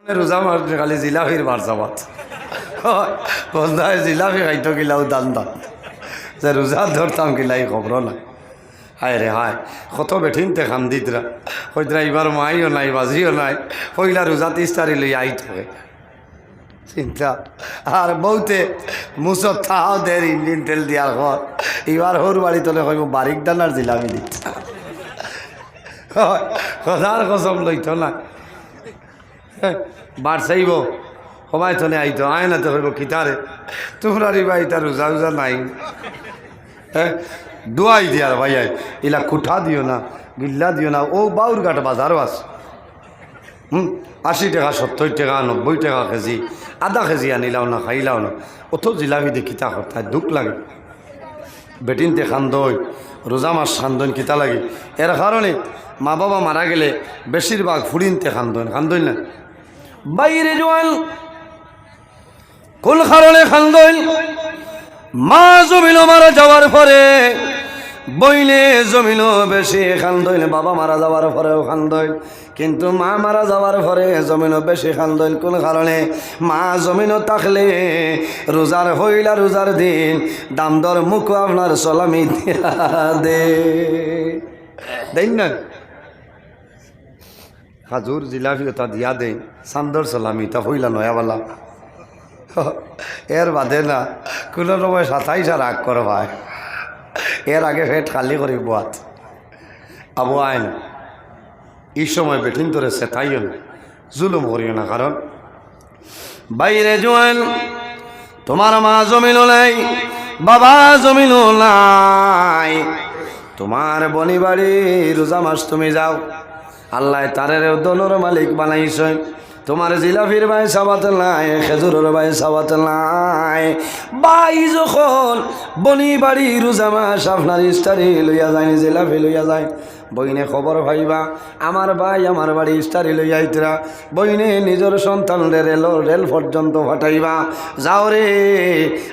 রোজা মারতে খালি জিলাপির বারসাবাত বন্ধায় জিলাপি খাইতো গিলাও দান দান যে রোজা ধরতাম গিলাই খবর নাই। হায় রে হায়, কত বেঠিনতে খান্দিতরা হইতরা এবার মাইও নাই বাজিও নাই, পইলা রোজা 30 তারিখ লই আই থাকে চিন্তা। আর বউতে মুসত থাও দের ইঞ্জিন তেল দিয়ার পর এবার হোর বাড়ি তোলে কইব বারিক দানার জিলাপি দিচ্ছে। কথার কসম লইতো না, বার চাইব সবাই তলে আইতো আয় না তো হইব কিতারে তোমরা রিবা ইটা রোজা রোজা নাই। হ্যাঁ দোয়াই দিয়ার ভাই ইলা কুঠা দিও না, গিল্লা দিও না। ও বাউরঘাট বাজারও আছে, 80 টাকা 70 টাকা 90 টাকা কেজি, আধা কেজি আনিলাও না খাইলাও না। অত জিলাপি দিয়ে কিতা করতে দুঃখ লাগে। বেটিনতে খান্দই রোজা মাস খান্দন কিতা লাগে। এর কারণে মা বাবা মারা গেলে বেশিরভাগ ফুড়িনতে খান্দন খান্দন না বাইরে জোয়ান কোন কারণে খান্দন। মা জমিল মারা যাওয়ার পরে বইনে জমিল বেশি খান্দইল, বাবা মারা যাওয়ার পরেও খান্দইল, কিন্তু মা মারা যাওয়ার পরে জমিন বেশি খান্দইল। কোন কারণে? মা জমিন থাকলে রোজার হইলা রোজার দিন দাম দর মুখ আপনার সলামি দিয়া দে দেন না, খাজুর জিলাপি ওটা দিয়া দে, চান্দর সলামি তা হইলা নয়াবালা। এর বাদে না কোনো সময় 27 রাগ কর ভাই, এর আগে ফেট খালি করি বাত আবু আইন এই সময় বেঠিন তোরে সেথাইও না, জুলুম করিও না। কারণ বাইরে জোয়ান তোমার মা জমিল নাই, বাবা জমিল নাই, তোমার বনি বাড়ি রোজা মাস তুমি যাও, আল্লাহ তারের দোনোর মালিক বানাইছ। তোমার জিলাফির ভাই সাবাত নাই, খেজুরের ভাই সাবাত নাই। বাই যখন বনি বাড়ি রোজা মাস আপনার ইস্তারি লইয়া যায়, জিলাফি লইয়া যায়, বইনে খবর ভাইবা আমার ভাই আমার বাড়ি ইস্তারি লইয়া আইতরা, বইনে নিজের সন্তানদের রেল পর্যন্ত ফাটাইবা, যাও রে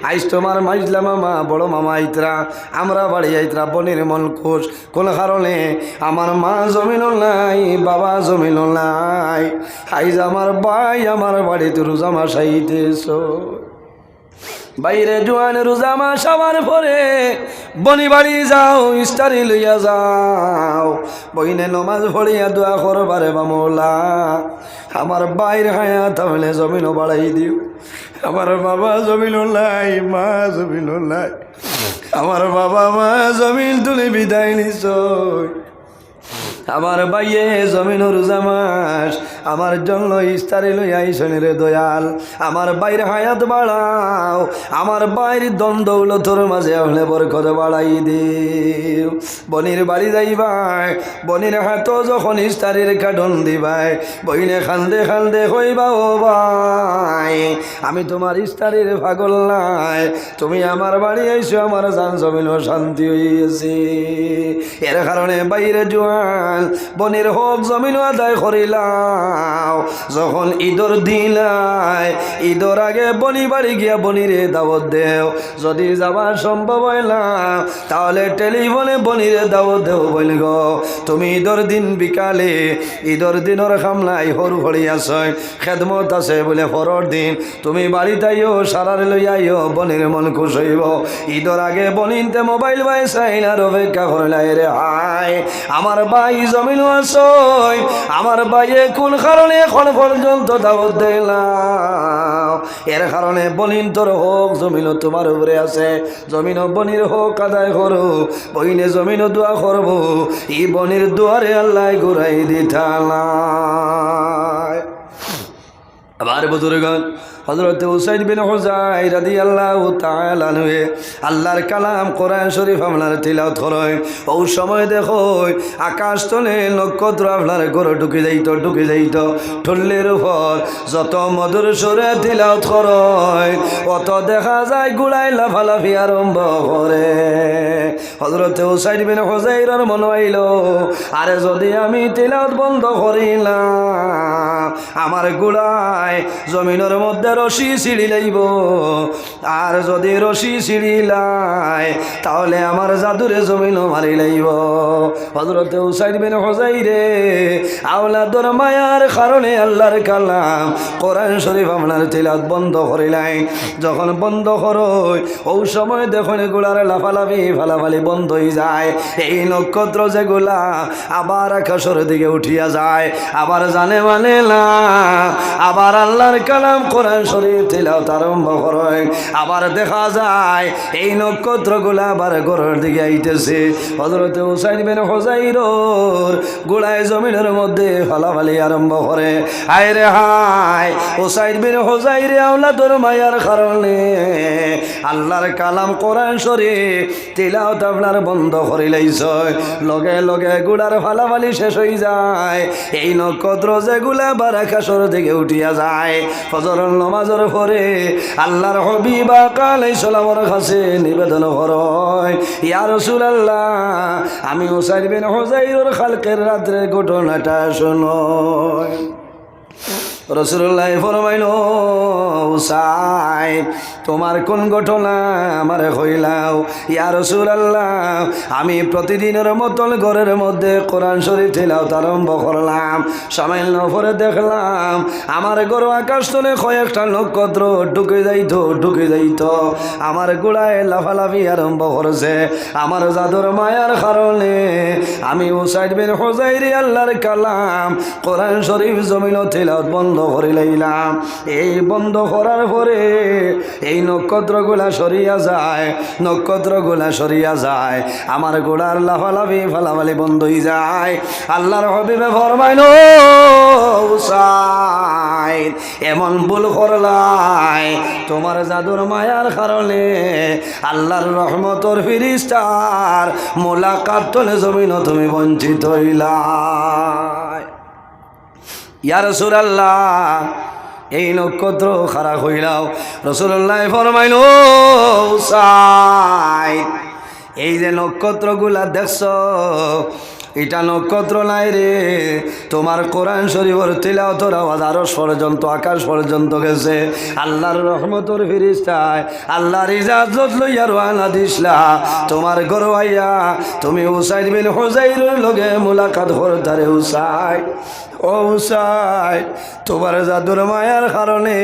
আইস তোমার মাইজলা মামা বড় মামা আইতরা, আমরা বাড়ি আইতরা বনির মন খুশ। কোন কারণে? আমার মা জমিল নাই, বাবা জমিল নাই, আইজ আমার ভাই আমার বাড়িতে রোজা মাস আইতেছ। বাইরে জোয়ান রোজা মাস আমার পরে বনি বাড়ি যাও, ইস্তারি লইয়া যাও, বইনে নমাজ পড়িয়া দোয়া করবারে বা মৌলা আমার বাইর হায়া তাহলে জমিনও বাড়াই দিও। আমার বাবা জমিল নাই, মা জমিল নাই, আমার বাবা মা জমিন তুলে বিদায় নিছ। আমার বাইয়ে জমিন রোজা মাস আমার জন্য ইস্তারি লই আইসনি রে দয়াল, আমার বাইরে হায়াত বাড়াও, আমার বাইর দ্বন্দ্বৌলতর মাঝে হলে বরকত বাড়াই দিও। বনির বাড়ি যাইবাই, বনির হাত যখন ইস্তারির কাটন দিবাই, বইনে খান্দে খান্দে কইবা ও ভাই আমি তোমার ইস্তারির পাগল নাই, তুমি আমার বাড়ি আইসো, আমার জান জমিন শান্তি হইয়াছে। এর কারণে বাইরে জোয়ান বনির হক জমিন আদায় করিলাও। যখন ঈদর দিলাই ঈদর আগে বনি বাড়ি গিয়া বনিরে দাওয়াত দেও, যদি যাওয়া সম্ভব হয় না তাহলে টেলিফোনে বনিরে দাওয়াত দেও। বল গো তুমি ঈদর দিন বিকালে ঈদর দিনের খামলাই সরু হরি আছে, খেদমত আছে বলে পরের দিন তুমি বাড়িতে আইও, সারার লই আইও, বনির মন খুশ হইব। ঈদর আগে বনিনতে মোবাইল বাই চাইনার অপেক্ষা করলাই রে হায় আমার ভাই জমিন আসই, আমার ভাইয়ে কোন কারণে এখন পর্যন্ত দাওয়াত দিলাম, এর কারণে বনিন তোর হোক জমিন তোমার উপরে আছে, জমিন বনির হোক আদায় করো, বইনে জমিন দোয়া করবো, এই বনির দুয়ারে আল্লাহ ঘুরাই দিতালাই। আবার বুজুর্গণ হযরত উসাইদ বিন হুযাইর রাদিয়াল্লাহু তাআলা আনহু আল্লাহর কালাম কোরআন শরীফ আপনার তিলাওয়াত করেন, ওই সময় দেখো আকাশ তলে নক্ষত্র আপনার ঘরে ঢুকে যাইত, ঠুল্লের উপর যত মধুর সুরে তিলাওয়াত করেন অত দেখা যায় গুড়াই লাফালাফি আরম্ভ করে। হযরত উসাইদ বিন হুযাইরের মনে হইল আরে যদি আমি তিলাওয়াত বন্ধ করিলাম আমার গুড়াই যায় জমিনের মধ্যে রশি ছিঁড়ি লাইব আর যদি রশি ছিঁড়ি লাই তাহলে আমার জাদুরে জমিন মারি লাইব হযরতে উসাইদ বিন হুযাইরে আওলাদর মায়ার কারণে আল্লাহর কালাম কোরআন শরীফ আপনার তিলাওয়াত বন্ধ করিলাই যখন বন্ধ করই ওই সময় দেখুন এগুলার লাফালাফি ফালাফালি বন্ধ হয়ে যায় এই নক্ষত্র যেগুলা আবার আকাশের দিকে উঠিয়া যায় আবার জানে মানে না আবার আল্লাহর কালাম কোরআন শরীফ তিলাওয়াত আরম্ভ করে আবার দেখা যায় এই নক্ষত্রগুলা আবার ঘরের দিকে আইতেছে হযরতে উসাইদ বিন হুযাইরর গোলায় জমিনের মধ্যে ফালাফালি আরম্ভ করে হায় রে হায় উসাইদ বিন হুযাইরে আওলাদর মায়ার কারণে আল্লাহর কালাম কোরআন শরীফ তিলাওয়াত আপনার বন্ধ করে লাইছে লগে লগে গুলার ফালাফালি শেষ হয়ে যায় এই নক্ষত্র যেগুলা আবার আকাশের দিকে উঠিয়া যায় ফজরের নামাজের পরে আল্লাহর হাবিব আলাইহিস সালামের কাছে নিবেদন হয় ইয়া রাসূলুল্লাহ আমি উসাইদ বিন হুযাইরের খালকের রাতের ঘটনাটা শোনো রাসূলুল্লাহ ফরমাইল উসাইদ তোমার কোন ঘটনা আমারে কইলাও ইয়া রাসূলুল্লাহ আমি প্রতিদিনের মতন ঘরের মধ্যে কোরআন শরীফ তিলাওয়াত আরম্ভ করলাম সামান্য পরে দেখলাম আমার ঘর আকাশ তলে কয়েকটা নক্ষত্র ঢুকে যাইতো আমার গোড়ায় লাফালাফি আরম্ভ করেছে আমার জাদুর মায়ার কারণে আমি উসাইদ বিন হুযাইর আল্লাহর কালাম কোরআন শরীফ জমিন তিলাওয়াত বন্ধ করে লইলাম এই বন্ধ করার পরে এই নক্ষত্রগুলা সরিয়া যায় আমার গোড়ার লাফালাফি ফালাফালি বন্ধ হয়ে যায় আল্লাহর হাবিবে ফরমাইল উসাইদ এমন ভুল করলাই তোমার জাদুর মায়ার কারণে আল্লাহর রহমতর ফিরিস্তার মোলাকাত তলে জমিন তুমি বঞ্চিত হইলা ইয়া রাসূলুল্লাহ এই নক্ষত্র খারাপ হইলাও রাসূলুল্লাহ ফরমাইল উসাইদ এই যে নক্ষত্রগুলা দেখছো এটা নক্ষত্র নাই রে তোমার কোরআন শরীফের তিলাওয়াতের আওয়াজ আরশ পর্যন্ত আকাশ পর্যন্ত গেছে আল্লাহর রহমতের ফেরেশতায় আল্লাহর ইজাজত লইয়া রওনা দিছলা তোমার ঘর আইয়া তুমি উসাইদ বিন হুযাইরের লগে মুলাকাত করতারে উসাইদ ও উসাইদ তোমার জাদুর মায়ার কারণে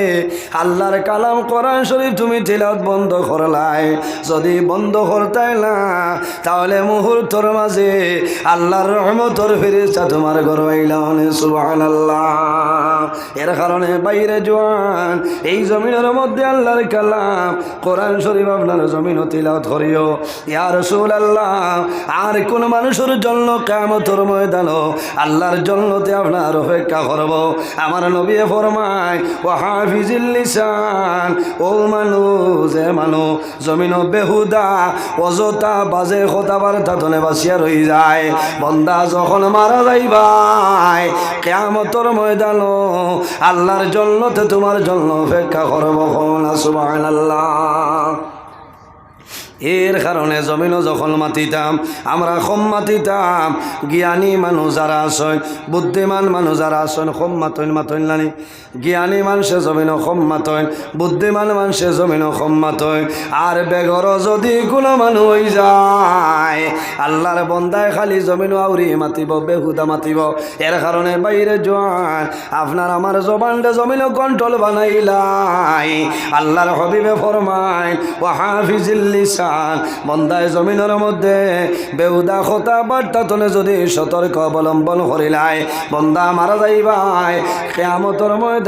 আল্লাহর কালাম কোরআন শরীফ তুমি তিলাওয়াত বন্ধ করলাই যদি বন্ধ করতাই না তাহলে মুহূর্তের মাঝে আল্লাহর রহমতের ফেরেশতা তোমার ঘর আইলা সুবহানাল্লাহ এর কারণে বাইরে জওয়ান এই জমিনের মধ্যে আল্লাহর কালাম কোরআন শরীফ আপনার জমিন তিলাওয়াত করিও ইয়া রাসূলুল্লাহ আর কোন মানুষের জন্য কিয়ামতের ময়দানে আল্লাহর জন্নতে আপনার অপেক্ষা করব আমার নবী ফরমায় ওয়া হাফিজিল লিসান ও মানুষ জমিন বেহুদা অযথা বাজে কথাবার্তা তনে বাসিয়া রই যায় বন্দা যখন মারা যাইবাই কিয়ামতের ময়দানে আল্লাহর জন্নতে তোমার জন্য অপেক্ষা করব সুবহানাল্লাহ এর কারণে জমিনও যখন মাতিতাম আমরা কম মাতিতাম জ্ঞানী মানুষ যারা আসেন বুদ্ধিমান মানুষ যারা আসেন কম মাতইন নানি জ্ঞানী মানুষে জমিনও কম মাতইন বুদ্ধিমান মানুষে জমিনও কম মাতইন আর বেগর যদি কোনো মানুষ হয়ে যায় আল্লাহর বন্দায় খালি জমিনও আউরি মাতিব বেহুদা মাতিব এর কারণে বাইরে জোয়ান আপনার আমার জবানটা জমিনও কন্ট্রোল বানাইলাই আল্লাহর হাবিবে ফরমায় ওয়া হাফিজিল লিসান বন্দায় জমিনের মধ্যে বেহুদা কথা বার্তা তলে যদি সতর্ক অবলম্বন করিলাই বন্দা মারা যাইবাই কিয়ামতের ময়দানে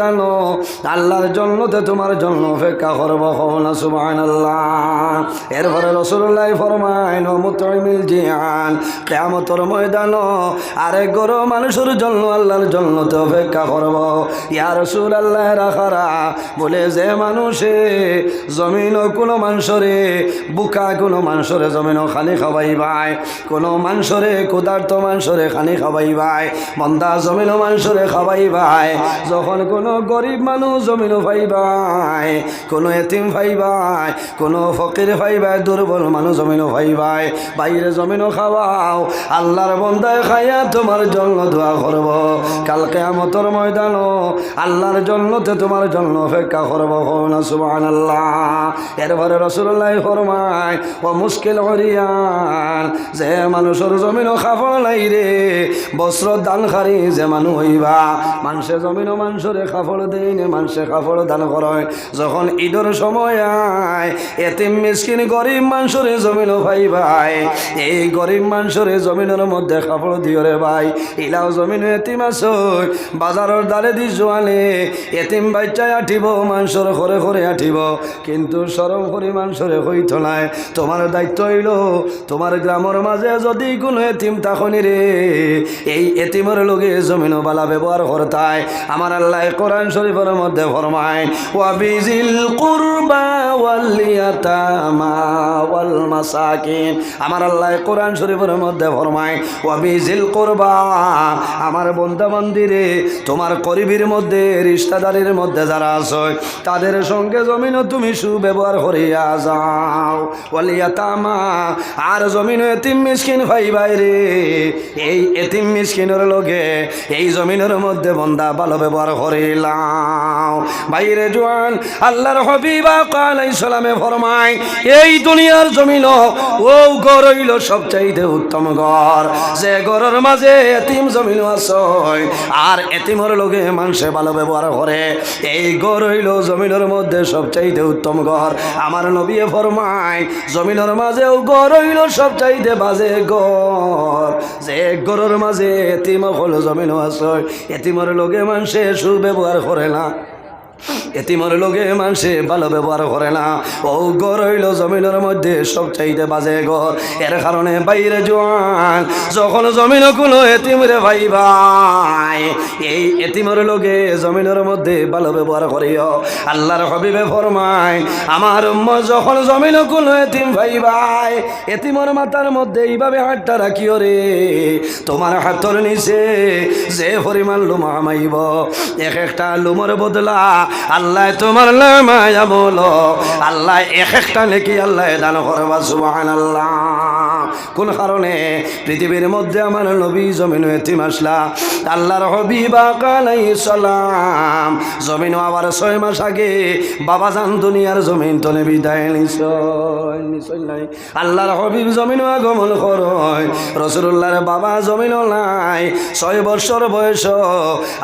আল্লাহর জন্নতে তোমার জন্য অপেক্ষা করব না সুবহানাল্লাহ এরপরে রাসূলুল্লাহ ফরমায় মুতঈমিল জিয়ান কিয়ামতের ময়দানে আরেক গরো মানুষের জন্য আল্লাহর জন্নতে অপেক্ষা করব ইয়া রাসূলুল্লাহ রাখারা বলে যে মানুষে জমিন কোনো মানুষরে বুক ভুকা কোনো মানুষরে জমিনও খানি খাওয়াইবাই, কোনো মানুষরে ক্ষুধার্ত মানুষরে খানি খাওয়াইবাই, মন্দা জমিনও মানুষরে খাওয়াইবাই। যখন কোনো গরিব মানুষ জমিনও পাইবাই, কোনো এতিম পাইবাই, কোনো ফকির পাইবাই, দুর্বল মানুষ জমিনও পাইবাই, বাইরে জমিনও খাওয়াও। আল্লাহর বন্দায় খাইয়া তোমার জন্য দোয়া করব, কাল কিয়ামতের ময়দানও আল্লাহর জন্যতে তোমার জন্য অপেক্ষা করব। না সুবহানাল্লাহ। এরপরে রাসূলুল্লাহ ফরমায়, ও মুশকিল হরিয়ান, যে মানুষের জমিনও খাফড় নাই রে, বস্ত্র দানকারী যে মানুষ হইবা, মানুষে জমিনও মানুষরে খাফড় দেয় নে, মানুষে খাফড় দান করে। যখন ঈদের সময় আয়, এতিম মিসকিন গরিব মানুষরে জমিনও ভাই, এই গরিব মানুষরে জমিনের মধ্যে খাফড় দিও রে ভাই। ইলাও জমিন এতিম আছো, বাজারের দ্বারে দি জোয়ালে এতিম বাচ্চায় আঠিব, মানুষের ঘরে ঘরে আঠিব, কিন্তু সরম করি মানুষরে হইত নাই। তোমার দায়িত্ব হইল তোমার গ্রামের মাঝে যদি কোনো এতিম তাকনি রে, এই এতিমের লগে জমিনও বালা ব্যবহার করতায়। আমার আল্লাহ কোরআন শরীফের মধ্যে ফরমায়, ওয়াবিজিল কুরবা ওয়াল ইয়াতামা ওয়াল মাসাকিন। আমার আল্লাহ কোরআন শরীফের মধ্যে ফরমায়, ওয়াবিজিল কুরবা, আমার বন্দা বান্দিরে তোমার করিবির মধ্যে রিশতাদারের মধ্যে যারা আছে তাদের সঙ্গে জমিনও তুমি সুব্যবহার করিয়া যাও। ওয়াল ইয়াতামা, আর জমিনও এতিম মিসকিন ভাই বাইরে, এই এতিম মিসকিনের লগে এই জমিনের মধ্যে বন্দা ভালো ব্যবহার করিলাম। বাইরে জোয়ান আল্লাহর হাবিব আলাইহিস সালামে ফরমায়, এই দুনিয়ার জমিন ও ঘর হইল সবচাইতে উত্তম ঘর, যে ঘরের মাঝে এতিম জমিন আছে আর এতিমের লগে মানুষে ভালো ব্যবহার করে, এই ঘর হইল জমিনের মধ্যে সবচাইতে উত্তম ঘর। আমার নবী ফরমায়, জমিনের মাঝেও ঘর হইল সবচাইতে বাজে ঘর, যে ঘরের মাঝে এতিম হল জমিন আছে, এতিমের লগে মানুষে সুব্যবহার করে না, এতিমের লগে মানুষে ভালো ব্যবহার করে না, ও ঘর হইল জমিনের মধ্যে সবচাইতে বাজে ঘর। এর কারণে বাইরে জোয়ান যখন জমিন কোনো এতিমরে ভাই ভাই, এই এতিমের লগে জমিনের মধ্যে ভালো ব্যবহার করিও। আল্লাহর হাবিবে ফরমায়, আমার যখন জমিন কোনো এতিম ভাই ভাই, এতিমের মাথার মধ্যে এইভাবে হাতটা রাখিও রে, তোমার হাতর নিচে যে পরিমাণ লুমা মাইব, এক একটা লুমর বদলা আল্লাহ তোমার মায়া বলো, আল্লাহ এক একটা নেকি আল্লাহ দান করবা। সুবহানাল্লাহ। কোন কারণে পৃথিবীর মধ্যে আমার নবী জমিন এতিম আসলা, আল্লাহর হাবিব আলাইহিস সালাম জমিন আবার 6 মাস আগে বাবা জান দুনিয়ার জমিন তনে বিদায় নিছয় নাই। আল্লাহর হাবিব জমিন আগমন করয়, রাসূলুল্লাহর বাবা জমিন নাই, 6 বছর বয়স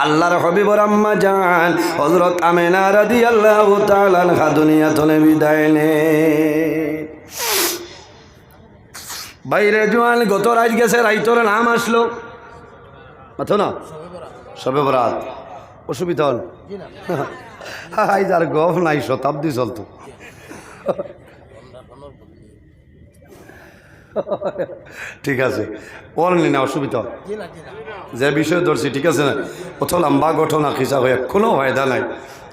আল্লাহর হাবিবর আম্মা জান হযরত আমেনা রাদিয়াল্লাহু তাআলা আনহা দুনিয়া তনে বিদায় নে। বাইরে জোয়ান গত রাত গেছে, রাইতর নাম আসলো মাথো না সবে বরাত, অসুবিধা হল আইজ আর গফ নাই, শতাব্দী চলতো। ঠিক আছে, বলনি না অসুবিধা, যে বিষয় ধরছি ঠিক আছে না, অত লম্বা ঘটনা খিসা হয়ে কোনো ফায়দা নাই।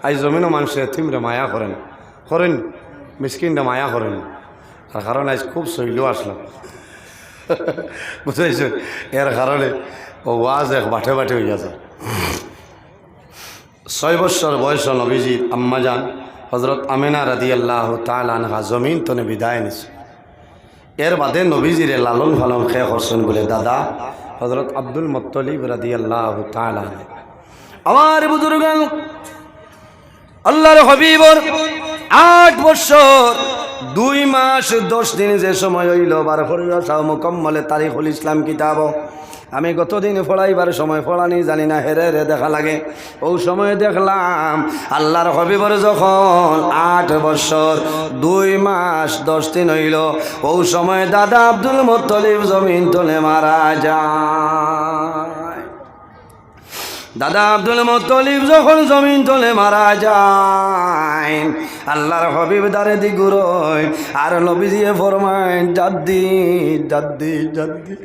আজ জমিনও মানুষে এতিমরে মায়া করেন, করেন মিসকিনটা মায়া করেন, আর কারণ আজ খুব শৈল আসলাম, বুঝাইছ, এর কারণে ও ওয়াজ এক বাটে বাটে হয়ে গেছে। 6 বছর বয়স নবীজির আম্মাজান হজরত আমেনা রাদিয়াল্লাহু তাআলা আনহা জমিন তনে বিদায় নিছে। এর বাদে নবীজিরে লালন পালন খেয়ে করছেন বলে দাদা হজরত আব্দুল মুত্তালিব রাদিয়াল্লাহু তাআলা। আমার বুজুর্গান, আল্লাহর হাবিবর 8 বছর 2 মাস 10 দিন যে সময় হইল বার করিয়া চাও মুকম্মলে তারিখুল ইসলাম কিতাব। আমি গতদিন পড়াইবার সময় পড়ানি জানি না, হেরে হেরে দেখা লাগে। ও সময় দেখলাম আল্লাহর হাবিবর যখন 8 বছর 2 মাস 10 দিন হইল, ও সময় দাদা আব্দুল মুত্তালিব জমিন তলে মারা যায়। দাদা আব্দুল মুত্তালিব যখন জমিন তলে মারা যায়, আল্লাহর হাবিব দারে দি গুরয় আর নবীজিয়ে ফরমায়, দাদি দাদি দাদি,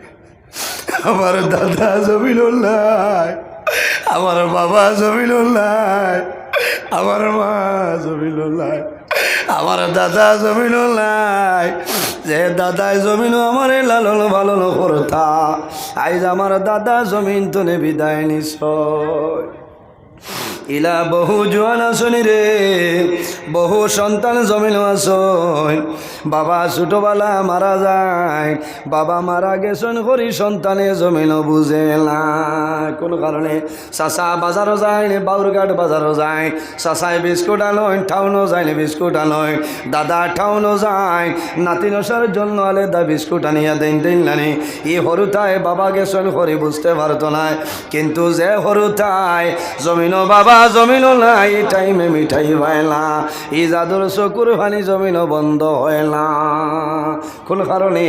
আমার দাদা জমিনুল্লাহ, আমার বাবা জমিনুল্লাহ, আমার মা জমিনুল্লাহ, আমার দাদা জমিনও নাই, যে দাদাই জমিনও আমার লালন পালন করতা, আইজ আমার দাদা জমিন তনে বিদায় নিছ। ইলা বহু জোয়ান আসনি রে, বহু সন্তান জমিন আসন। বাবা ছোটবেলা মারা যায়, বাবা মারা গেছেন করি সন্তানে জমিন বুঝে না কোন কারণে। চাচা বাজারও যায় নে, বাউরঘাট বাজারও যায়, চাচাই বিস্কুট আনয়, ঠাউনও যায় নে বিস্কুট আনয়, দাদা ঠাউনও যায়, নাতি নসার জন্য আলাদা বিস্কুট আনিয়া দেন দেন নানি। ই হরুতায় বাবা গেছেন করি বুঝতে পারতো না, কিন্তু যে হরুতায় জমিনও বাবা জমিনও নাই, টাইমে মিঠাই হয় না, ই জাদুর চকুর পানি জমিনও বন্ধ হয় না। কোন কারণে?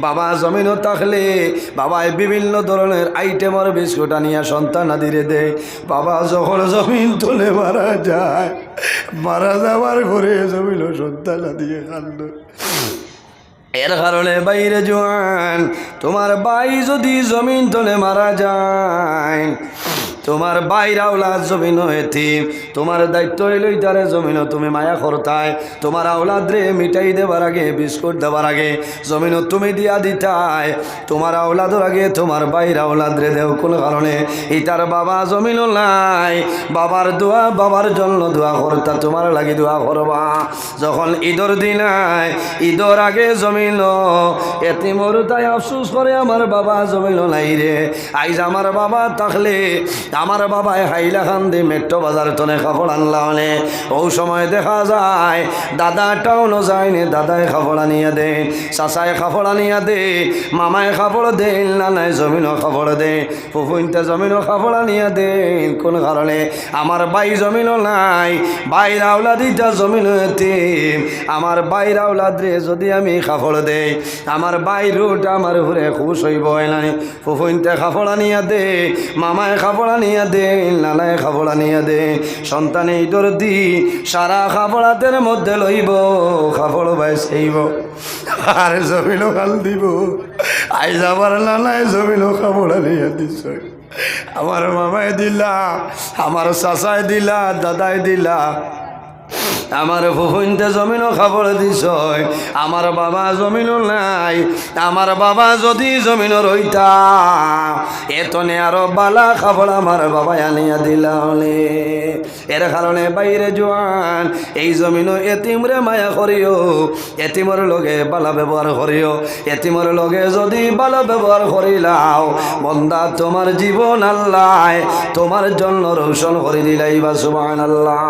বাবা জমিনও থাকলে বাবায় বিভিন্ন ধরনের আইটেমের বিস্কুট আনিয়া সন্তান আদিরে দেয়। বাবা যখন জমিন তুলে মারা যায়, মারা যাওয়ার ঘরে জমিনও সন্তান আদিয়ে কান্দ। এর কারণে বাইরে জোয়ান, তোমার বাই যদি জমিন তলে মারা যায়, তোমার বাইর আওলাদ জমিন এতিম, তোমার দায়িত্ব হইল তারে জমিন তুমি মায়া করতায়, তোমার আওলাদ রে মিঠাই দেবার আগে বিস্কুট দেবার আগে জমিন তুমি দিয়া দিতায়, তোমার আওলাদর আগে তোমার বাইর আওলাদ রে দেও। কোন কারণে? ইতার বাবা জমিন নাই, বাবার দোয়া বাবার জন্য দোয়া করতা, তোমার লাগি দোয়া করবা। যখন ঈদর দিন আয়, ঈদর আগে জমিন এতিমর তাই আফসোস করে আমার বাবা জমিন নাই রে। আইজ আমার বাবা থাকলে আমার বাবায় হাইলা খান্দি মেট্রো বাজার তনে কাপড় আনলা হলে, ও সময় দেখা যায় দাদা টাউনও যায়নি, দাদায় কাপড় আনিয়া দেন, চাচায় কাপড় আনিয়া দে, মামায় কাপড় দেন, নানায় জমিনও কাপড় দে, ফুফুনতে জমিনও কাপড় আনিয়া দেন। কোন কারণে? আমার বাই জমিনও নাই, বাইর আওলাদিটা জমিন এতিম, আমার বাইর আওলাদ রে যদি আমি কাপড় দেই, আমার বাইর রুট আমার ঘুরে খুশ হইব না। ফুফুনতে কাপড় আনিয়া দে, মামায় কাপড় আনিয়া দে, নানায় কাপড় আনিয়া দে, সন্তানে ঈদর দি সারা কাপড়াতের মধ্যে লইব, কাপড় বাইসাইব আর জমিনও খাল দিব। আইজ আমার নানায় জমিনও কাপড় আনিয়া দিছ, আমার মামায় দিলা, আমার চাচায় দিলা, দাদায় দিলা, আমার ফুফুনতে জমিনও খাবার দিছ, আমার বাবা জমিনও নাই। আমার বাবা যদি জমিনও রইতা এতনে আরো বালা খাবার আমার বাবা আনিয়া দিলা হলে। এর কারণে বাইরে জোয়ান, এই জমিনও এতিমরে মায়া করিও, এতিমর লগে বালা ব্যবহার করিও। এতিমর লগে যদি বালা ব্যবহার করিলাও বন্দা, তোমার জীবন আল্লাহ তোমার জন্য রোশন করে দিলাইবা, সুবহানাল্লাহ।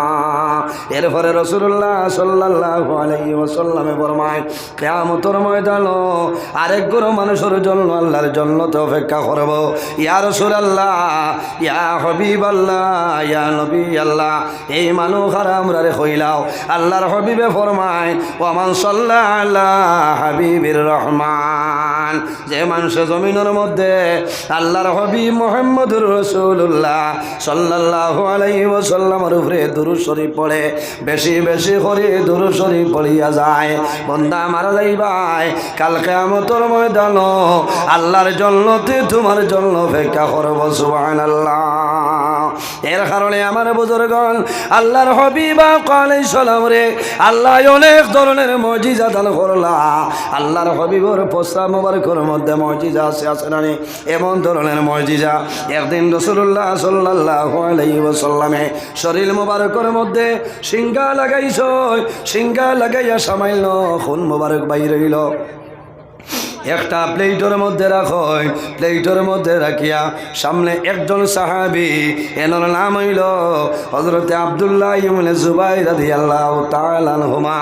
এরপরে রাসূলুল্লাহ সাল্লাল্লাহু আলাইহি ওয়াসাল্লামে ফরমায়, কিয়ামতের ময়দানে আরেক গুরু মানুষের জন্য আল্লাহর জান্নাতে অপেক্ষা করব। ইয়া রাসূলুল্লাহ, ইয়া হাবিবাল্লাহ, ইয়া নবী আল্লাহ, এই মানুষ আর আমরারে কইলাও। আল্লাহর হাবিবে ফরমায়, ওয়া মান সাল্লা আলা হাবিবির রহমান, যে মানুষ জমিনের মধ্যে আল্লাহর হাবিব মুহাম্মদুর রাসূলুল্লাহ সাল্লাল্লাহু আলাইহি ওয়াসাল্লামের উপরে দুরূদ শরীফ পড়ে, বেশি বেশি করে দুরূদ শরীফ পড়িয়া যায়, বান্দা মারা যাইবাই, কাল কিয়ামতের ময়দানে আল্লাহর জান্নাতে তোমার জন্য অপেক্ষা করব, সুবহানাল্লাহ। এর কারণে আমার বুজুর্গণ, আল্লাহর হাবিব আলাইহিস সালাম রে আল্লাহ অনেক ধরনের মুজিজা দান করলা। আল্লাহর হাবিবের পোশাক মোবারকের মধ্যে মুজিজা আছে না? এমন ধরনের মুজিজা, একদিন রাসূলুল্লাহ সাল্লাল্লাহু আলাইহি ওয়াসাল্লামে শরীর মোবারকের মধ্যে সিংহা লাগাইছ, সিংহা লাগাইয়া সামাইল খুন মোবারক বাইর হইল। একটা প্লেটের মধ্যে রাখো, প্লেটের মধ্যে রাখিয়া সামনে একজন সাহাবী, এনার নাম হইল হযরত আব্দুল্লাহ ইবনে জুবাইর রাদিয়াল্লাহু তাআলা আনহুমা।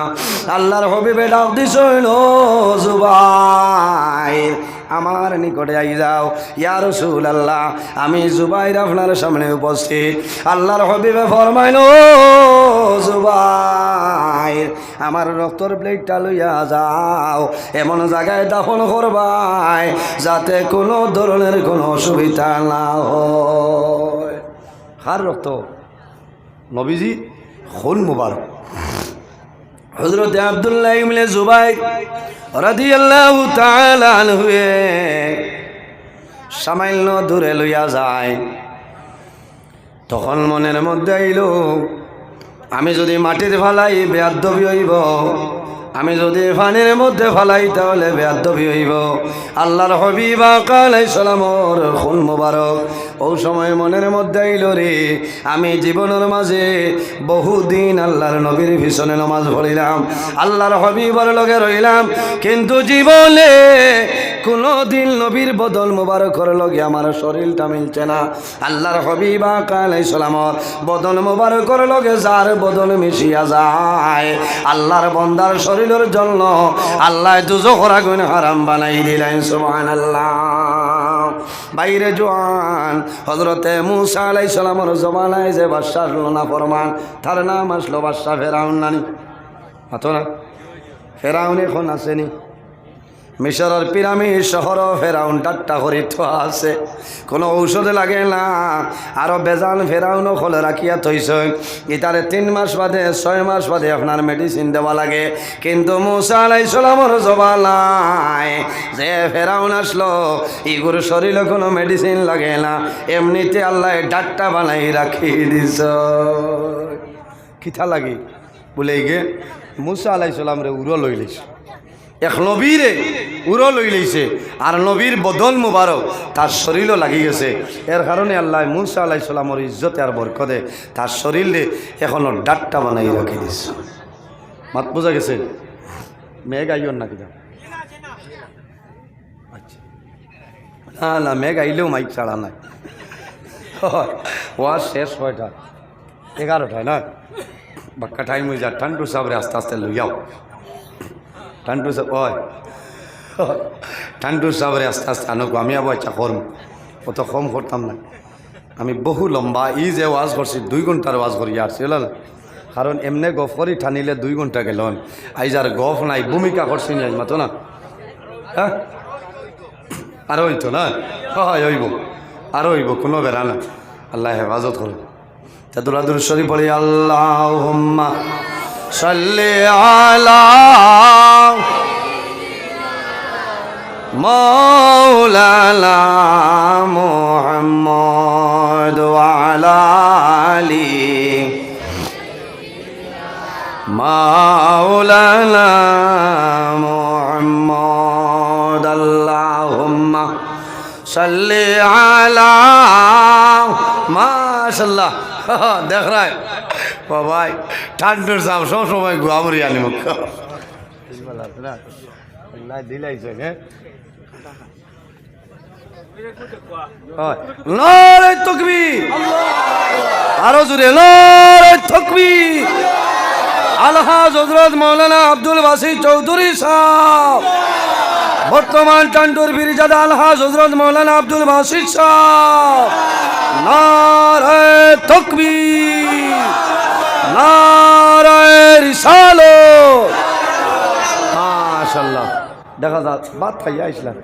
আল্লাহর হাবিবে ডাক দিছ, হইল জুবাইর আমার নিকটে আই যাও। ইয়া রাসূলুল্লাহ, আমি জুবাইর আপনার সামনে উপস্থিত। আল্লাহর হাবিবে ফরমাইল, জুবাইর আমার রক্তর প্লেটটা লইয়া যাও, এমন জায়গায় দাফন করবাই যাতে কোনো ধরনের কোনো অসুবিধা না হয়। কার রক্ত? নবীজি খুন মুবারক। হযরত আব্দুল্লাহ ইবনে জুবাইর রাদিয়াল্লাহু তাআলা আনহু সামান্য দূরে লইয়া যায়। তখন মনের মধ্যে আইল, আমি যদি মাটির ফালাই বেয়াদবি হইব, আমি যদি পানির মধ্যে ফালাই তাহলে বেয়াদবি হইব। আল্লাহর হাবিব আলাইহিস সালামর খুন মোবারক ও সময় মনের মধ্যে আইল রে, আমি জীবনের মাঝে বহুদিন আল্লাহর নবীর পিছনে নামাজ পড়িলাম, আল্লাহর হাবিবের লগে রইলাম, কিন্তু জীবনে কোনো দিন নবীর বদল মোবারকর লগে আমার শরীরটা মিলছে না। আল্লাহর হাবিব আলাইহিস সালামর বদল মোবারকর লগে যার বদল মিশিয়া যায়, আল্লাহর বান্দার শরীরের জন্য আল্লাহ দুজখের আগুন হারাম বানাই দিলেন। সুবহানাল্লাহ। বাইরে জোয়ান হযরতে মূসা আলাইহিস সালামের জমানায় যে বাদশা আসলো না ফরমান, তার নাম আসলো বাদশা ফেরাউন। নানি আতো না, ফেরাউন এখন আসেনি। মিশরের পিরামিড শহর ফেরাউন টাট্টা করে আছে, কোনো ঔষধে লাগে না। আরো বেজান ফেরাউনও খোলে রাখিয়া থইছে, ইতারে 3 মাস বাদে 6 মাস বাদে আপনার মেডিসিন দেওয়া লাগে। কিন্তু মূসা আলাইহিস সালামের জবানায় যে ফেরাউন আসলো, ইগুর শরীরে কোনো মেডিসিন লাগে না, এমনিতে আল্লাহ ডাট্টা বানাই রাখি দিছ। কিথা লাগে বলে গে মূসা আলাইহিস সালাম রে উড়ো লইলিস, এক নবীরে উড়ো লই লইছে, আর নবীর বদল মুবারক তার শরীরও লাগি গেছে। এর কারণে আল্লাহ মূসা আলাইহিস সালামের ইজ্জতে আর বরকতে তার শরীরে এখনো ডাট্টা বানাই রাখি দিছে। মাত বোঝা গেছে? মেঘ আইন নাকি যা? আচ্ছা, না না, মেঘ আইলেও মাইক ছাড়া নাই। ওয়াজ শেষ 6টা 11টায় না, বাক্কা টাইম হয়ে যায়। ঠান্ডু সাবরে আস্তে আস্তে লইয়াও, ঠান্ডু সাহেব ওই ঠান্ডু সাবরে আস্তে আস্তে আনকো। আমি আবার ইচ্ছা করম, অত কম করতাম না। আমি বহু লম্বা ই যে ওয়াজ করছি 2 ঘন্টার ওয়াজ করি আর ছিল না, কারণ এমনি গফ করি ঠানিলে 2 ঘন্টা গেল। আইজ আর গফ নাই, ভূমিকা করছি না মাতো না। হ্যাঁ আর হইতো না, হয় হইব, আরও হইব, কোনো বেড়া না। আল্লাহ হেফাজত করুন। তা দুরূদ শরীফ পড়ি, আল্লাহুম্মা সাল্লি আলা মাওলানা মুহাম্মদ ওয়া আলা আলি মাওলানা মুহাম্মদ। আল্লাহুম্মা সাল্লি আলা, মাশাআল্লাহ। দেখ রাই বাবাই ঠান্ডুর সাপ সব সময় গুয়ামরি আনি মুখ দিলাইছে। নারে তাকবীর, আরো জোরে নারে তাকবীর। আলহাজ হযরত মাওলানা আব্দুল বাসিত চৌধুরী সাহেব, বর্তমান টান্ডুর পীরজাদা আলহাজ হযরত মাওলানা আব্দুল বাসিত সাহেব, নারে তাকবীর, নারে রিসালাত। মাশাআল্লাহ। দেখা যা বাত খাইয়া আসলাম।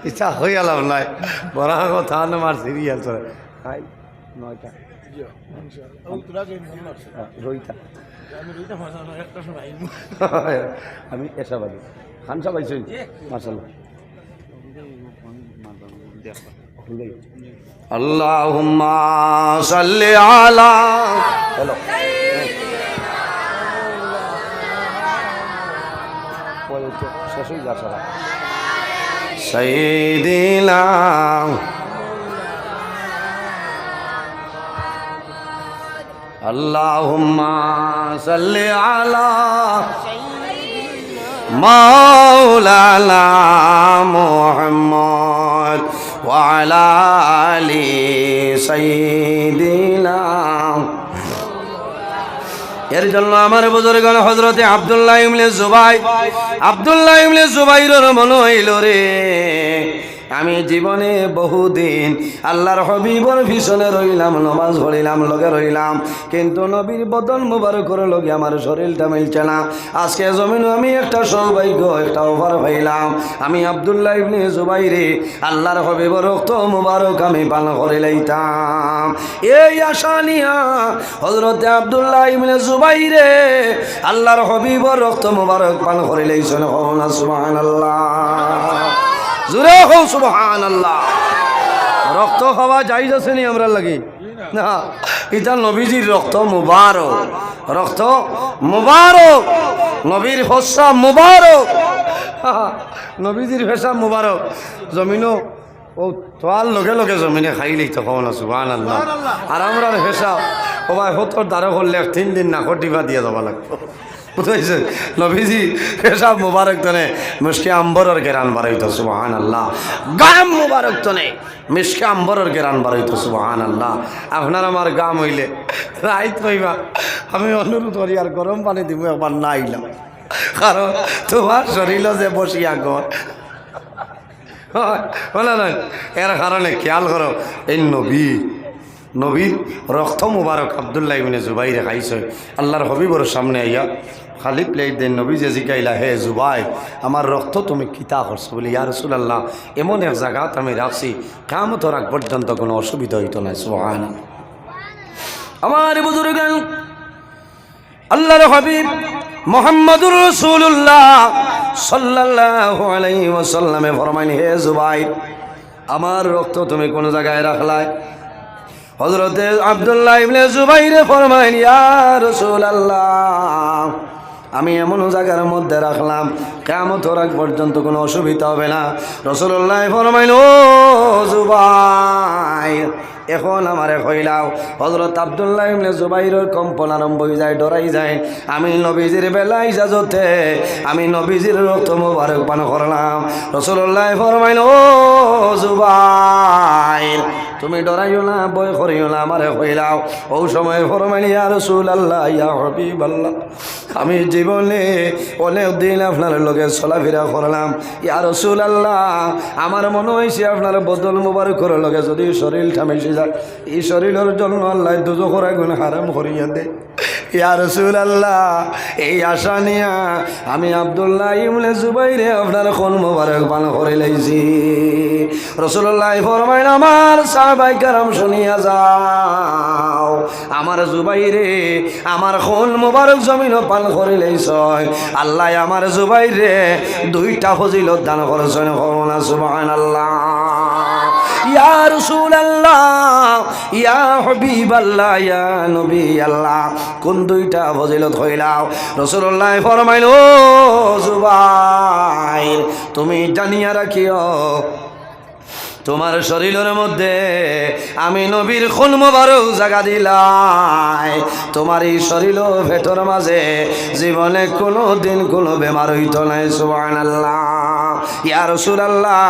ইচ্ছা হয়ে গেলাম নাই, বড় কথা আমার সিরিয়াল চলে। 9টা আমি এসাবাদি খান সব আইসি। মাশাআল্লাহ। আল্লাহুম্মা সাল্লি আলা, হ্যালো শেষ হয়ে যাচ্ছে সাইয়্যিদিনা আল্লাহুম্মা সাল্লি আলা মাওলানা মুহাম্মদ ওয়া আলা আলি সাইয়্যিদিনা। এর জন্য আমার বুজুর্গগণ হযরতে আব্দুল্লাহ ইবনে জুবাইরের মনে হইল রে, আমি জীবনে বহুদিন আল্লাহর হাবিবের পিছনে রইলাম, নামাজ পড়িলাম, লগে রইলাম, কিন্তু নবীর বদন মুবারকের লগে আমার শরীরটা মিলছে না। আজকে জমিনে আমি একটা সৌভাগ্য, একটা অফার পাইলাম। আমি আব্দুল্লাহ ইবনে জুবাইরে আল্লাহর হাবিবের রক্ত মুবারক আমি পান করে লইতাম। এই আশা নিয়া হযরতে আব্দুল্লাহ ইবনে জুবাইরে আল্লাহর হাবিবের রক্ত মুবারক পান করে লইছেন। সুবহানাল্লাহ। হও সুবহানাল্লাহ। রক্ত খাওয়া যাইজ আছে নি আমরা লাগি না, এটা নবীজির রক্ত মুবারক, রক্ত মুবারক, নবীর হস্যা মুবারক, নবীজির ফেসা মুবারক। জমিনও ও তোয়ার লগে লগে জমিনে খাইলেই তো খাওয়া না সুবহানাল্লাহ। আর আমরা ফেসা ও ভাই সত্তর দ্বারা করলে 3 দিন নাকর টিপা দিয়ে যাওয়া লাগতো, বুঝতে নবীজি পেশাব মুবারক তনে মিশকে আম্বরের গেরান বাড়াইতো সুবহানাল্লাহ। গাম মুবারক তনে মিশকে আম্বরের গেরান বাড়াইতো সুবহানাল্লাহ। আপনার আমার গাম হইলে রাইত কইবা আমি অনুরোধ করি আর গরম পানি দিব একবার না আইলাম, কারণ তোমার শরীর যে বসিয়া গর বলে না, এর কারণে খেয়াল করো এই নবীর রক্ত মুবারক আব্দুল্লাহ ইবনে জুবাইর খাইছে। আল্লাহর হবিবর সামনে আইয়া খালি প্লেট দেন, নবী যে জিকাইলা হে জুবাই আমার রক্ত তুমি কিতা করছো বলে, ইয়া রাসূলুল্লাহ এমন এক জায়গাত আমি রাখছি কিয়ামত রাত পর্যন্ত কোনো অসুবিধা হইতো না সুবহানাল্লাহ। আমার বুজুর্গ আল্লাহর হাবিব মুহাম্মদুর রাসূলুল্লাহ সাল্লাল্লাহু আলাইহি ওয়াসাল্লামে ফরমাইন হে জুবাইর আমার রক্ত তুমি কোন জায়গায় রাখলাই? হযরতে আব্দুল্লাহ ইবনে জুবাইর ফরমাইন ইয়া রাসূলুল্লাহ আমি এমন জায়গার মধ্যে রাখলাম কিয়ামত রাত পর্যন্ত কোনো অসুবিধা হবে না। রাসূলুল্লাহ ফরমাইল ও জুবাইর এখন আমারে কইলাও। হযরত আব্দুল্লাহ ইবনে জুবাইরের কম্পন আরম্ভ হয়ে যায়, ডরাই যায়। আমি নবীজির বেলায় ইজাজতে আমি নবীজির রক্ত মুবারক পান করলাম। রাসূলুল্লাহ ফরমাইল ও জুবাইর তুমি ডরাইও না, ভয় করিও না, আমারে কইলাও। ও সময় ফরমাইল ইয়া রাসূলুল্লাহ ইয়া হাবিবাল্লাহ আমি জীবনে অনেক দিন আপনার লগে চলাফেরা করলাম, ইয়া রাসূলুল্লাহ আমার মনে হয়েছে আপনার বদল মুবারকের লগে যদি শরীর ঠামেছে যায় এই শরীরের জন্য আল্লাহ দুজখের আগুন হারাম করিয়া দে। ইয়া রাসূলুল্লাহ এই আশা নিয়া আমি আব্দুল্লাহ ইবনে জুবাইরে আপনার খুন মুবারক পান করে লাইছি। রাসূলুল্লাহ ফরমাইলেন আমার সাহাবায়ে কেরাম শুনিয়া যাও, আমার জুবাইরে আমার খুন মুবারক জমিন পান করে লাইছ, আল্লাহ আমার জুবাইরে 2টা ফজিলত দান করেছেন। সুবহানাল্লাহ। ইয়া রাসূলুল্লাহ ইয়া হাবিবাল্লাহ ইয়া নবী আল্লাহ কোন 2টা ফজিলত হইলাও? রাসূলুল্লাহ ফরমাইল ও জুবাইর তুমি জানিয়া রাখিও তোমার শরীরের মধ্যে আমি নবীর খুন মুবারক জাগা দিলাই, তোমার এই শরীর ভেতর মাঝে জীবনে কোনো দিন কোনো বেমার হইতো নাই। সুবহানাল্লাহ। ইয়া রাসূলুল্লাহ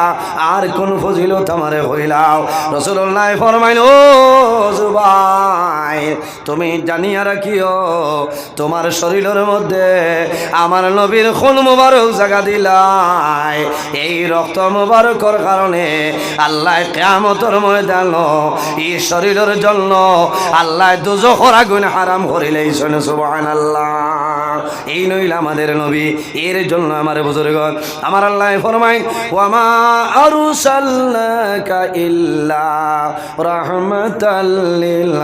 আর কোন ফজিলত আমারে হইলাও? রাসূলুল্লাহ ফরমাইল ও জুবাইর তুমি জানিয়া রাখিও তোমার শরীরের মধ্যে আমার নবীর খুন মুবারক জাগা দিলাই, এই রক্ত মুবারকের কারণে আল্লাহ কিয়ামতের ময়দান এই শরীরের জন্য আল্লাহ দুজখের আগুন হারাম করিলেছেন। সুবহানাল্লাহ। এই নইল আমাদের নবী, এর জন্য আমার বুজুর্গণ আমার আল্লাহ ফরমায় ওয়া মা আরসালনাকা ইল্লা রাহমাতাল লিল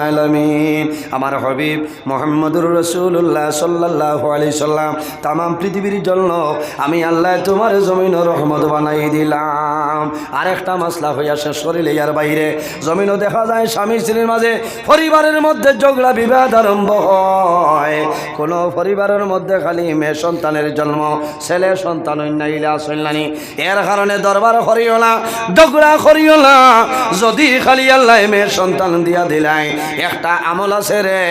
আলামিন। আমার হাবিব মুহাম্মদুর রাসূলুল্লাহ সাল্লাল্লাহু আলাইহি সাল্লাম তাম পৃথিবীর জন্য আমি আল্লাহ তোমার জমিন রহমত বানাই দিলাম। আরেকটা মাসলা হইয়া শেষ করিলে ইয়ার বাইরে জমিনও দেখা যায় স্বামী স্ত্রীর মাঝে পরিবারের মধ্যে ঝগড়া বিবাদ আরম্ভ হয়। কোনো পরিবারের মধ্যে খালি মেয়ে সন্তানের জন্ম, ছেলে সন্তান নাইলে আসলানি, এর কারণে দরবার করিও না, ঝগড়া করিও না। যদি খালি আল্লাহ মেয়ে সন্তান দিয়া দিলাই একটা আমল আছে রে,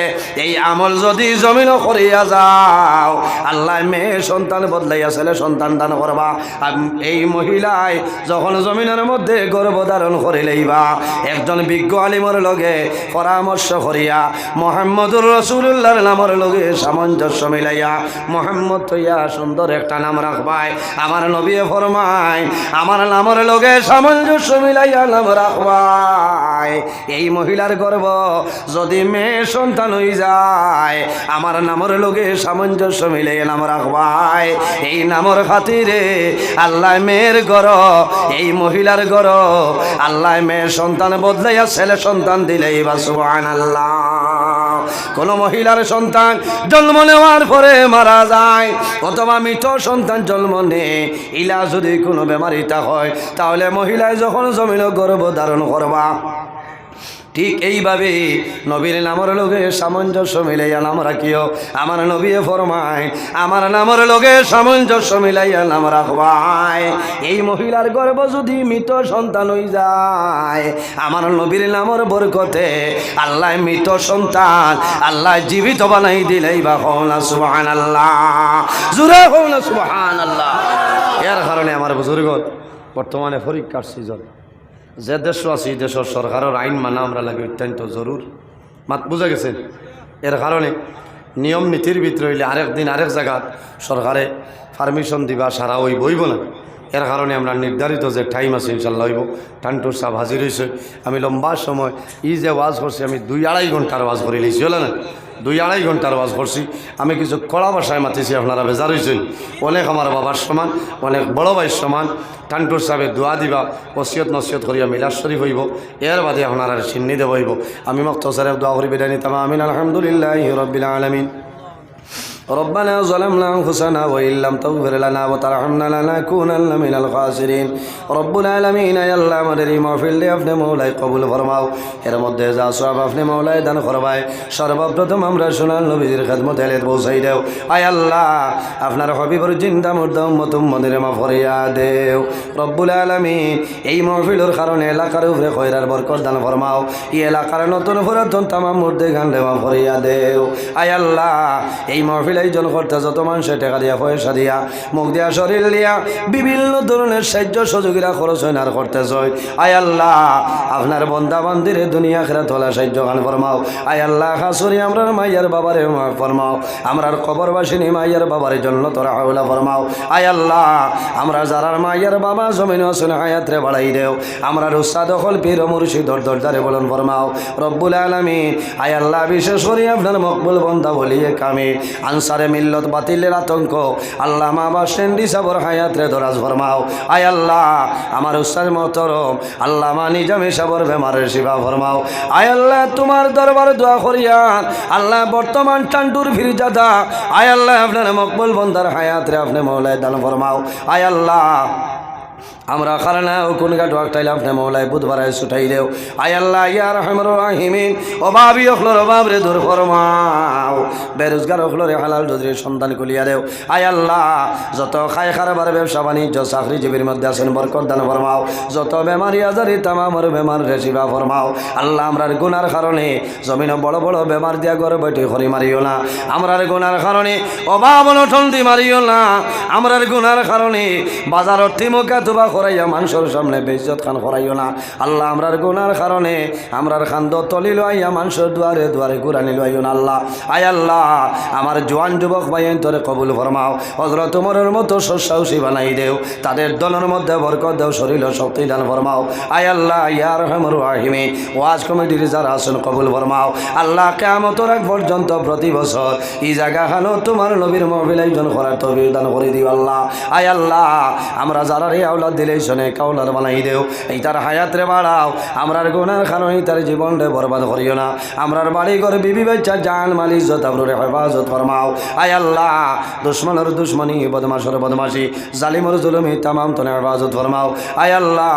এই আমল যদি জমিনও করিয়া যাও আল্লাহ মেয়ে সন্তান বদলাইয়া ছেলে সন্তান দান করবা। এই মহিলায় যখন জমিনের মধ্যে গর্ভধারণ করিলেইবা একজন বিজ্ঞ আলিমর লগে পরামর্শ করিয়া মুহাম্মদুর রাসূলুল্লাহর নামের লগে সামঞ্জস্য মিলাইয়া মুহাম্মদ তৈয়া সুন্দর একটা নাম রাখবাই। আমার নবী ফরমায় আমার নামের লগে সামঞ্জস্য মিলাইয়া নাম রাখবাই। এই মহিলার গর্ভ যদি মেয়ে সন্তান হয়ে যায় আমার নামের লগে সামঞ্জস্য মিলাইয়া নাম রাখবাই। এই নামের খাতিরে আল্লাহ মেয়ের গর এই মহিলার গর আল্লাহ মেয়ের সন্তান বদলাইয়া ছেলে সন্তান দিলেই বা সুবহানাল্লাহ। কোন মহিলার সন্তান জন্ম নেওয়ার পরে মারা যায় অথবা মৃত সন্তান জন্ম নেয়, ইলা যদি কোনো বেমারিতা হয়, তাহলে মহিলায় যখন জমিন গর্ভ ধারণ করবা, ঠিক এইভাবে নবীর নামের লোকে সামঞ্জস্য মিলাইয়া নাম রাখিও। আমার নবী ফরমায় আমার নামের লোকে সামঞ্জস্য মিলাইয়া নাম রাখবায়। এই মহিলার গর্ভ যদি মৃত সন্তান হয়ে যায়, আমার নবীর নামের বরকতে আল্লাহ মৃত সন্তান আল্লাহ জীবিত বানাই দিলেই বা হওনা সুবহানাল্লাহ, জোরে হওনা সুবহানাল্লাহ। এর কারণে আমার বুজুর্গ বর্তমানে পরীক্ষার সিজন, যে দেশ আছে দেশের সরকারের আইন মানা আমরা লাগে অত্যন্ত জরুর। মাত বুঝা গেছে? এর কারণে নিয়ম নীতির ভিতরে হইলে আরেক দিন আরেক জায়গাত সরকারে পারমিশন দিবা সারা ওই বইব না। এর কারণে আমরা নির্ধারিত যে টাইম আছে ইনশাল্লাহ হইব। টান্টুর সাহেব হাজির হয়েছে। আমি লম্বা সময় যে ওয়াজ করছি আমি 2-2.5 ঘন্টার ওয়াজ করে লিছি, হলো না? 2-2.5 ঘন্টার ওয়াজ করছি। আমি কিছু কড়া ভাষায় মাতিছি, আপনারা বেজার হয়েছেন। অনেক আমার বাবার সমান, অনেক বড় ভাইয়ের সমান। টান্টুর সাহেবের দোয়া দিবা, ওসিয়ত নসিয়ত করিয়া মিলাদ শরীফ হইব। এর বাদে আপনারা সিন্নি দেব হইব। আমি মুক্তসারের দোয়া করি বিদায় নিতাম। আমিন। আলহামদুলিল্লাহি রাব্বিল আলামিন। ربنا ظلمنا أنفسنا وإن لم تغفر لنا وترحمنا لنكونن من الخاسرين رب العالمين يا الله আমাদের এই মাহফিলটি আপনি মওলাই কবুল ফরমাও। এর মধ্যে যা সওয়াব আপনি মওলাই দান ফরমায়। সর্বপ্রথম আমরা সোনার নবীর খেদমতে এলে পৌঁছাই দেও। আয় আল্লাহ আপনার হবিবর জিন্দা মুর্দা উম্মত উম্মতের মাফ করিয়া দেও রব্বুল আলামিন। এই মাহফিলের কারণে এলাকার উপরে খয়রার বরকত দান ফরমাও। এই এলাকার নতুন পুরাতন তামাম মুর্দে গান্ডে মাফ করিয়া দেও। আয় আল্লাহ এই মাহফিল আয়োজন করতে যত মানুষের টাকা দিয়া পয়সা দিয়া মুখ দিয়া শরীর দিয়া বিভিন্ন ধরনের সাহায্য সহযোগীরা খরচ হয় না করতে চাই। আয় আল্লাহ আপনার বন্দা বান্দিরে দুনিয়া খেরা তোলা সাহায্য গান ফরমাও। আয় আল্লাহ খাসুরি আমরার মাইয়ার বাবারে ফরমাও। আমরার কবরবাসিনী মাইয়ার বাবার জন্য তোরা হাওলা ফরমাও। আয় আল্লাহ আমরা যারার মাইয়ার বাবা জমিন আসুন হায়াতরে বাড়াই দেও। আমরার উস্তাদ হল পীর মুর্শিদর দরজারে বলন ফরমাও রব্বুল আলামিন। আয় আল্লাহ বিশেষ করে আপনার মকবুল বন্দা বলিয়ে কামে আনসারে মিল্লত বাতিলের আতঙ্ক আল্লাহ মা বাসেন্ডি সাবর হায়াতরে দরাজ ফরমাও। আয় আল্লাহ আমার উস্তাদ মোহতরম আল্লাহ মা নিজামে সাবর বেমারের শিবা ফরমাও। আয় আল্লাহ তোমার দরবার দোয়া করিয়া আল্লাহ বর্তমান টান্টুর ফিরজাদা আয় আল্লাহ আপনার মকবুল বন্দার হায়াতরে আপনি মওলায় দান ফরমাও। আয় আল্লাহ আমরা খারানা ও কোন গাটো একটাইলে আপনি মওলায় বুধবারে ছুটাই দেও। আয় আল্লাহ ইয়া রহমান রাহিমিন অভাবী অখলর অভাব রে দূর ফরমাও। বেরোজগার অখলরে হালাল রুজির সন্তান কুলিয়া দেও। আয় আল্লাহ যত খায় খারাবার ব্যবসা বাণিজ্য চাকরিজীবীর মধ্যে আছেন বরকত দান ফরমাও। যত বেমারি আজারি তামামর বেমার রেসিবা ফরমাও। আল্লাহ আমরার গুনার কারণে জমিন বড় বড় বেমার দিয়া ঘরে বৈঠে খরি মারিও না। আমরার গুনার কারণে অভাব অনটন দি মারিও না। আমরার গুনার কারণে বাজারর তিমুকা তুবা করাইয়া মানুষের সামনে বেইজ্জত খান করাইও না। আল্লাহ আমরার গুনার কারণে আমরার খান্দ তলি লইয়া মানুষের দুয়ারে দুয়ারে ঘুরানি লইও না। আল্লাহ আয় আল্লাহ আমার জোয়ান যুবক ভাইয়ের তোরে কবুল ফরমাও। হযরত ওমরের মতো সসাহসী বানাই দেও। তাদের দলের মধ্যে বরকত দেও, শরীর শক্তি দান ফরমাও। আয় আল্লাহ ইয়া রহমান রাহিমিন ওয়াজ কমিটির যারা আছেন কবুল ফরমাও। আল্লাহ কিয়ামতের আগ পর্যন্ত প্রতি বছর এই জায়গাখানো তোমার নবীর মাহফিল আয়োজন করার তৌফিক দান করে দিও আল্লাহ। আয় আল্লাহ আমরা যারা রে আওলাদ দিলে শোনে কাউলার বানাই দেও। এই তার হায়াতরে বাড়াও। আমরার গুনার কারণে তার জীবনটা বরবাদ করিও না। আমরার বাড়ি ঘর বিবি বাচ্চা জান মাল ইজ্জত আমরে হেফাজত ফরমাও। আয় আল্লাহ দুশ্মনের দুশ্মনী বদমাশের বদমাশি জালিমর জুলুমি তামাম তনে হেফাজত ফরমাও। আয় আল্লাহ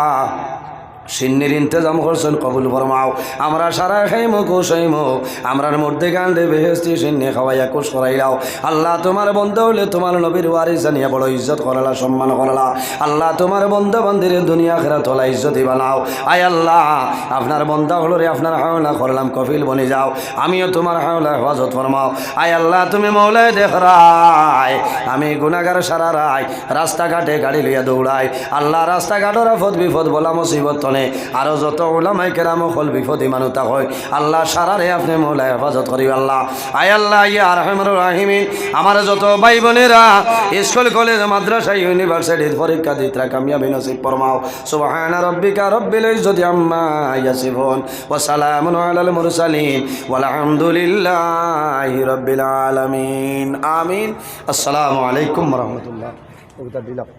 সিন্নির ইন্তজাম করছেন কবুল ফরমাও। আমরা সারা খাইমো কোসাইমো আমরার মধ্যে গান্ডে বেহেস্তি সিন্নি খাওয়াইয়া কোষ করাইলাও। আল্লাহ তোমার বন্ধ হলে তোমার নবীর ওয়ারিস জানিয়া বড় ইজ্জত করালা, সম্মান করালা। আল্লাহ তোমার বন্ধা বান্দির দুনিয়া খেরা তোলা ইজ্জতি বানাও। আয় আল্লাহ আপনার বন্ধা হলো রে আপনার হাওলা করলাম কফিল বনে যাও। আমিও তোমার হাওলা হেফাজত ফরমাও। আয় আল্লাহ তুমি মওলায় দেখ রায় আমি গুনাহগার সারা রায় রাস্তাঘাটে গাড়ি লইয়া দৌড়াই। আল্লাহ রাস্তাঘাটের আফত বিপদ বলা মুসিবত আরো যত উলামায়ে কেরাম হল বিপদী মানুষ তা হয় আল্লাহ সারারে আপনি মওলায় হেফাজত করিও আল্লাহ। আয় আল্লাহ ইয়া রহমান রাহিমিন আমার যত ভাই বোনেরা স্কুল কলেজ মাদ্রাসা ইউনিভার্সিটির পরীক্ষা দিতরা কামিয়াবি নসিব ফরমাও। সুবহানা রাব্বিকা রব্বিল ইজ্জতি আম্মা ইয়াসিফুন ওয়া সালামুন আলাল মুরসালিন ওয়াল হামদুলিল্লাহি রাব্বিল আলামিন আমিন। আসসালামু আলাইকুম ওয়া রাহমাতুল্লাহ। ওটা দিলাম।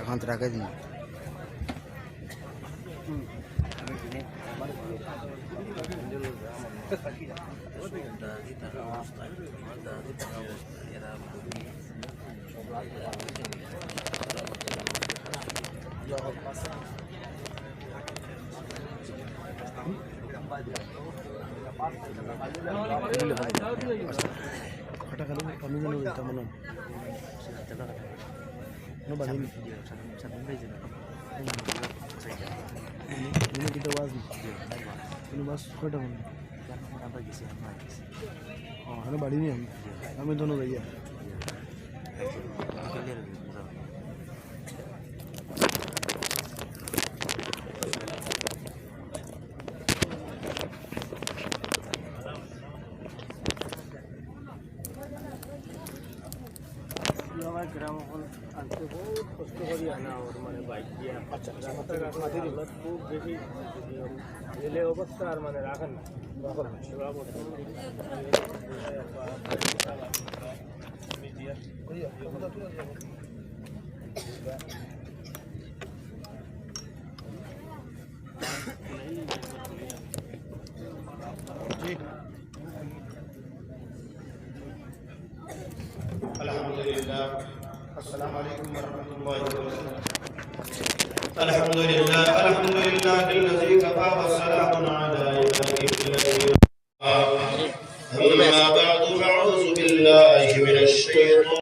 এখন রাখে দিই kita wajib ini mas kota mana oh ada badi ni kami dono gaya গ্রাম আনতে বহুত কষ্ট করি আনা ওর মানে বাইক দিয়ে খুব বেশি এলে অবস্থা আর মানে রাখেন না Alhamdulillah. Assalamualaikum warahmatullahi wabarakatuh. Alhamdulillah, alhamdulillah alladzi kafa wa salamun ala ibadihi. Amma ba'du fa'udzu billahi minasy syaithanir